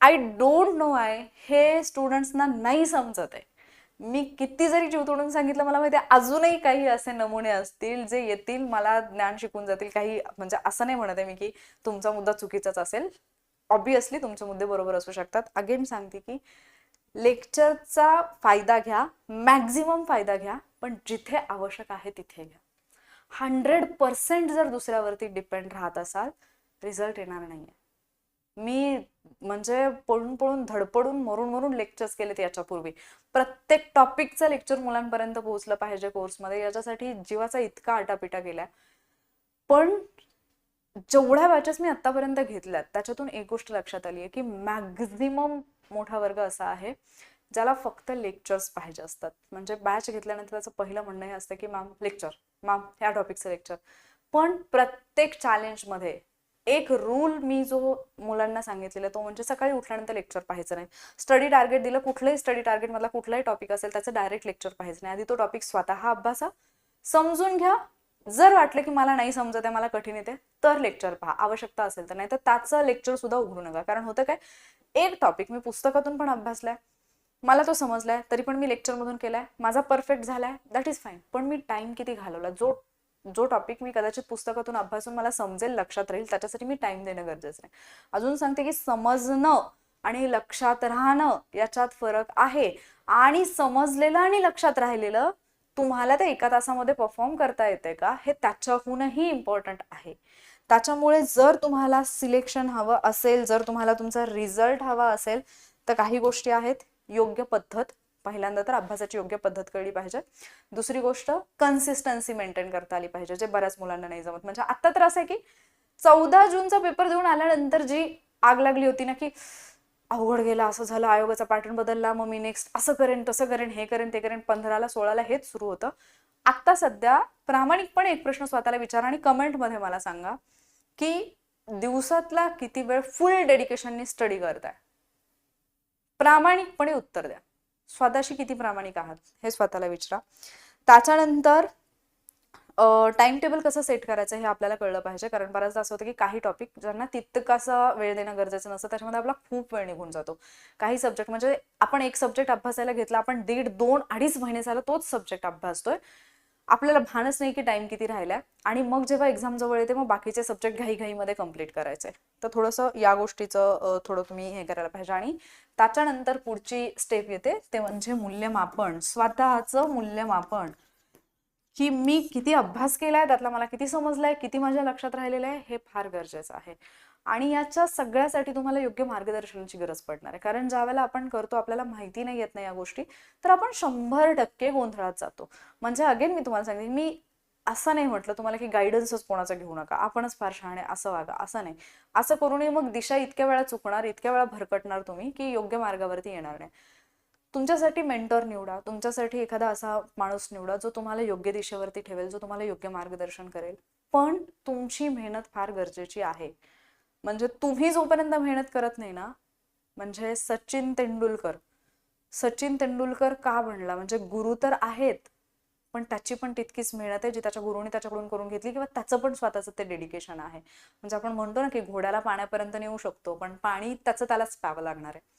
आय डोंट नो आय हे स्टुडंट्सना नाही समजत आहे. मी किती जरी जीव तोडून सांगितलं, मला माहिती आहे अजूनही काही असे नमुने असतील जे येतील, मला ज्ञान शिकून जातील काही. म्हणजे असं नाही म्हणत आहे मी की तुमचा मुद्दा चुकीचाच असेल, ऑब्विसली तुमचे मुद्दे बरोबर असू शकतात. अगेन सांगते की लेक्चरचा फायदा घ्या, मॅक्झिमम फायदा घ्या, पण जिथे आवश्यक आहे तिथे घ्या. 100% जर दुसऱ्यावरती डिपेंड राहत असाल, रिझल्ट येणार नाहीये. मी म्हणजे पळून पळून, धडपडून, मरून मरून लेक्चर्स केलेत याच्यापूर्वी. प्रत्येक टॉपिकचं लेक्चर मुलांपर्यंत पोहोचलं पाहिजे कोर्समध्ये, याच्यासाठी जीवाचा इतका आटापिटा केलाय. पण जेवढ्या बॅचेस मी आतापर्यंत घेतल्यात त्याच्यातून एक गोष्ट लक्षात आली आहे की मॅक्झिमम मोठा वर्ग असा आहे ज्याला फक्त लेक्चर्स पाहिजे असतात. म्हणजे बॅच घेतल्यानंतर त्याचं पहिलं म्हणणं हे असतं की मॅम लेक्चर, मॅम ह्या टॉपिकचं लेक्चर. पण प्रत्येक चॅलेंजमध्ये एक रूल मी जो मुलांना सांगितलेला तो म्हणजे सकाळी उठल्यानंतर लेक्चर पाहायचं नाही. स्टडी टार्गेट दिलं, कुठलंही स्टडी टार्गेट मधला कुठलाही टॉपिक असेल त्याचं डायरेक्ट लेक्चर पाहायचं नाही. आधी तो टॉपिक स्वतः अभ्यासा, समजून घ्या. जर वाटलं की मला नाही समजत आहे, मला कठीण येते, तर लेक्चर पहा आवश्यकता असेल तर. नाही तर त्याचं लेक्चर सुद्धा उघडू नका. कारण होतं काय, एक टॉपिक मी पुस्तकातून पण अभ्यासलाय, मला तो समजलाय, तरी पण मी लेक्चरमधून केलाय, माझा परफेक्ट झालाय, दॅट इज फाईन. पण मी टाइम किती घालवला, जो टॉपिक मी कदाचित पुस्तकातून अभ्यासून मला समजेल, लक्षात राहील, त्याच्यासाठी मी टाइम देणं गरजेचं आहे. अजून सांगते की समजणं आणि लक्षात राहणं याच्यात फरक आहे. आणि समजलेलं आणि लक्षात राहिलेलं तुम्हाला ते एका तासामध्ये परफॉर्म करता येते का, हे त्याच्याहूनही इम्पॉर्टंट आहे. त्याच्यामुळे जर तुम्हाला सिलेक्शन हवं असेल, जर तुम्हाला तुमचा रिझल्ट हवा असेल, तर काही गोष्टी आहेत. योग्य पद्धत, पहिल्यांदा तर अभ्यासाची योग्य पद्धत कळली पाहिजे. दुसरी गोष्ट, कन्सिस्टन्सी मेंटेन करता आली पाहिजे, जे बऱ्याच मुलांना नाही जमत. म्हणजे आता तर असं आहे की 14 जूनचा पेपर देऊन आल्यानंतर जी आग लागली होती ना की अवघड गेला, असं झालं, आयोगाचा पॅटर्न बदलला, मग मी नेक्स्ट असं करेन, तसं करेन, हे करेन, ते करेन, 15ला 16ला हेच सुरू होतं. आता सध्या प्रामाणिकपणे एक प्रश्न स्वतःला विचारा आणि कमेंटमध्ये मला सांगा की दिवसातला किती वेळ फुल डेडिकेशननी स्टडी करताय. प्रामाणिकपणे उत्तर द्या. स्वतःशी किती प्रामाणिक आहात हे स्वतःला विचारा. त्याच्यानंतर टाइम टेबल कसं सेट करायचं हे आपल्याला कळलं पाहिजे, कारण बऱ्याचदा असं होतं की काही टॉपिक ज्यांना तितकासा वेळ देणं गरजेचं नसतं त्याच्यामध्ये आपला खूप वेळ निघून जातो. काही सब्जेक्ट म्हणजे आपण एक सब्जेक्ट अभ्यासायला घेतला, आपण 1.5, 2, 2.5 महिने झालं तोच सब्जेक्ट अभ्यासतोय, आपल्याला भानच नाही की टाइम किती राहिलाय, आणि मग जेव्हा एक्झाम जवळ येते मग बाकीचे सब्जेक्ट घाईघाईमध्ये कम्प्लीट करायचे. तर थोडंसं या गोष्टीचं थोडं तुम्ही हे करायला पाहिजे. आणि त्याच्यानंतर पुढची स्टेप येते ते म्हणजे मूल्यमापन, स्वतःचं मूल्यमापन, की मी किती अभ्यास केलाय, त्यातला मला किती समजलाय, किती माझ्या लक्षात राहिलेलं आहे, हे फार गरजेचं आहे. आणि याच्या सगळ्यासाठी तुम्हाला योग्य मार्गदर्शनाची गरज पडणार आहे, कारण ज्या वेळेला आपण करतो आपल्याला माहिती नाही येत नाही या गोष्टी, तर आपण 100% गोंधळात जातो. म्हणजे अगेन मी तुम्हाला सांगते, मी असं नाही म्हटलं तुम्हाला की गायडन्सच कोणाचा घेऊ नका, आपणच फार शहाणे असं वागा, असं नाही. असं करूनही मग दिशा इतक्या वेळा चुकणार, इतक्या वेळा भरकटणार तुम्ही की योग्य मार्गावरती येणार नाही. तुमच्यासाठी मेंटॉर निवडा, तुमच्यासाठी एखादा असा माणूस निवडा जो तुम्हाला योग्य दिशेवरती ठेवेल, जो तुम्हाला योग्य मार्गदर्शन करेल. पण तुमची मेहनत फार गरजेची आहे. म्हणजे तुम्ही जोपर्यंत मेहनत करत नाही ना, म्हणजे सचिन तेंडुलकर का बनला, म्हणजे गुरु तर आहेत, पण त्याची पण तितकीच मेहनत आहे जी त्याच्या गुरुने त्याच्याकडून करून घेतली, किंवा त्याचं पण स्वतःचं ते डेडिकेशन आहे. म्हणजे आपण म्हणतो ना की घोड्याला पाण्यापर्यंत नेऊ शकतो, पण पाणी त्याचं त्यालाच प्यावं लागणार आहे.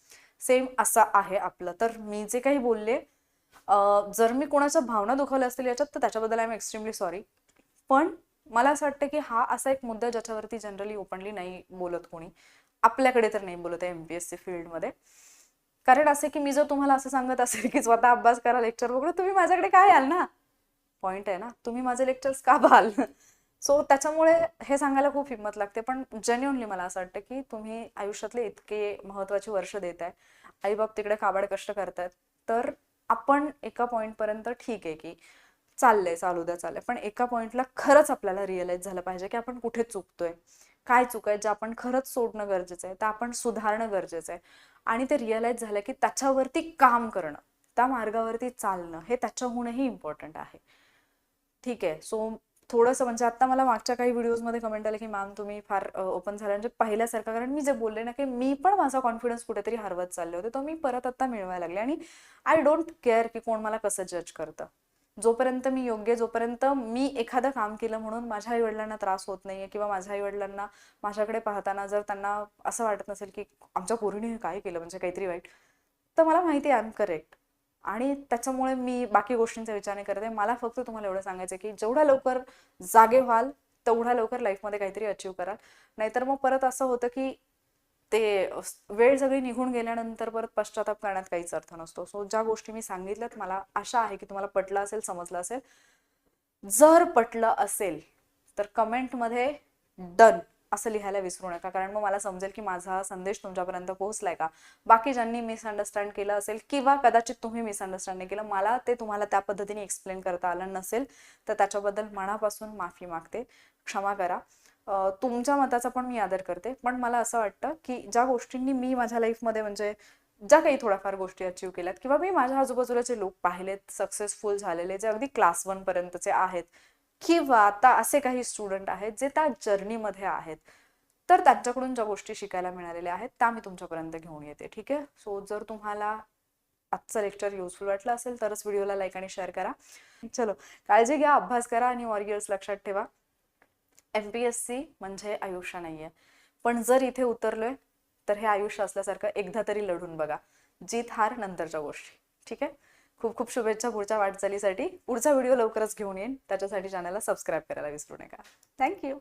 सेम असं आहे आपलं. तर मी जे काही बोलले, जर मी कोणाच्या भावना दुखावल्या असतील याच्यात, तर त्याच्याबद्दल आय एम एक्स्ट्रीमली सॉरी. पण मला असं वाटतं की हा असा एक मुद्दा ज्याच्यावरती जनरली ओपनली नाही बोलत कोणी, आपल्याकडे तर नाही बोलत आहे MPSC फील्डमध्ये. कारण असे की मी जर तुम्हाला असं सांगत असेल की स्वतः अभ्यास करा, लेक्चर वगैरे, तुम्ही माझ्याकडे काय याल ना, पॉइंट आहे ना, तुम्ही माझे लेक्चर्स का पाहाल? सो त्याच्यामुळे हे सांगायला खूप हिंमत लागते. पण जेन्युअनली मला असं वाटतं की तुम्ही आयुष्यातले इतके महत्वाची वर्ष देत आहे, आईबाप तिकडे काबाड कष्ट करतायत, तर आपण एका पॉइंट पर्यंत ठीक आहे की चाललंय, चालू द्या, चाललंय, पण एका पॉइंटला खरंच आपल्याला रिअलाइज झालं पाहिजे की आपण कुठे चुकतोय, काय चुकाय, जे आपण खरंच सोडणं गरजेचं आहे, ते आपण सुधारणं गरजेचं आहे. आणि ते रिअलाइज झालं की त्याच्यावरती काम करणं, त्या मार्गावरती चालणं, हे त्याच्याहूनही इम्पॉर्टंट आहे. ठीक आहे. सो थोडंसं म्हणजे आता मला मागच्या काही व्हिडिओजमध्ये कमेंट आले की मॅम तुम्ही फार ओपन झाला, म्हणजे पहिल्यासारखं, कारण मी जे बोलले ना की मी पण माझा कॉन्फिडन्स कुठेतरी हरवत चालले होते, तो मी परत आता मिळवायला लागले. आणि आय डोंट केअर की कोण मला कसं जज करतं. जोपर्यंत मी योग्य, जोपर्यंत मी एखादं काम केलं म्हणून माझ्या आईवडिलांना त्रास होत नाहीये, किंवा माझ्या आईवडिलांना माझ्याकडे पाहताना जर त्यांना असं वाटत नसेल की आमच्या पोरीने काय केलं म्हणजे काहीतरी वाईट, तर मला माहिती आहे आय एम करेक्ट. आणि त्याच्यामुळे मी बाकी गोष्टींचा विचार नाही करते. मला फक्त तुम्हाला एवढं सांगायचं की जेवढ्या लवकर जागे व्हाल तेवढ्या लवकर लाईफमध्ये काहीतरी अचीव कराल. नाहीतर मग परत असं होतं की ते वेळ सगळी निघून गेल्यानंतर परत पश्चाताप करण्यात काहीच अर्थ नसतो. सो ज्या गोष्टी मी सांगितल्यात, मला आशा आहे की तुम्हाला पटलं असेल, समजलं असेल. जर पटलं असेल तर कमेंटमध्ये डन असं लिहायला विसरू नका, कारण मग मला समजेल की माझा संदेश तुमच्यापर्यंत पोहोचलाय का. बाकी ज्यांनी मिसअंडरस्टँड केलं असेल, किंवा कदाचित तुम्ही मिसअंडरस्टँड नाही केलं, मला ते तुम्हाला त्या पद्धतीने एक्सप्लेन करता आलं नसेल, तर त्याच्याबद्दल मनापासून माफी मागते, क्षमा करा. तुमच्या मताचा पण मी आदर करते. पण मला असं वाटतं की ज्या गोष्टींनी मी माझ्या लाईफमध्ये, म्हणजे ज्या काही थोड्याफार गोष्टी अचीव केल्यात, किंवा मी माझ्या आजूबाजूलाचे लोक पाहिलेत सक्सेसफुल झालेले, जे अगदी क्लास 1 पर्यंतचे आहेत, किंवा आता असे काही स्टुडंट आहेत जे त्या जर्नीमध्ये आहेत, तर त्यांच्याकडून ज्या गोष्टी शिकायला मिळालेल्या आहेत त्या मी तुमच्यापर्यंत घेऊन येते. ठीक आहे. सो जर तुम्हाला आजचं लेक्चर युजफुल वाटलं असेल तरच व्हिडिओला लाईक आणि शेअर करा. चलो, काळजी घ्या, अभ्यास करा, आणि वॉरियर्स लक्षात ठेवा, MPSC म्हणजे आयुष्य नाहीये. पण जर इथे उतरलोय तर हे आयुष्य असल्यासारखं एकदा तरी लढून बघा. जीत हार नंतरच्या गोष्टी. ठीक आहे. खूप खूप शुभेच्छा पुढच्या वाटचालीसाठी. पुढचा व्हिडिओ लवकरच घेऊन येईन, त्याच्यासाठी चॅनलला सबस्क्राईब करायला विसरू नका. थँक्यू.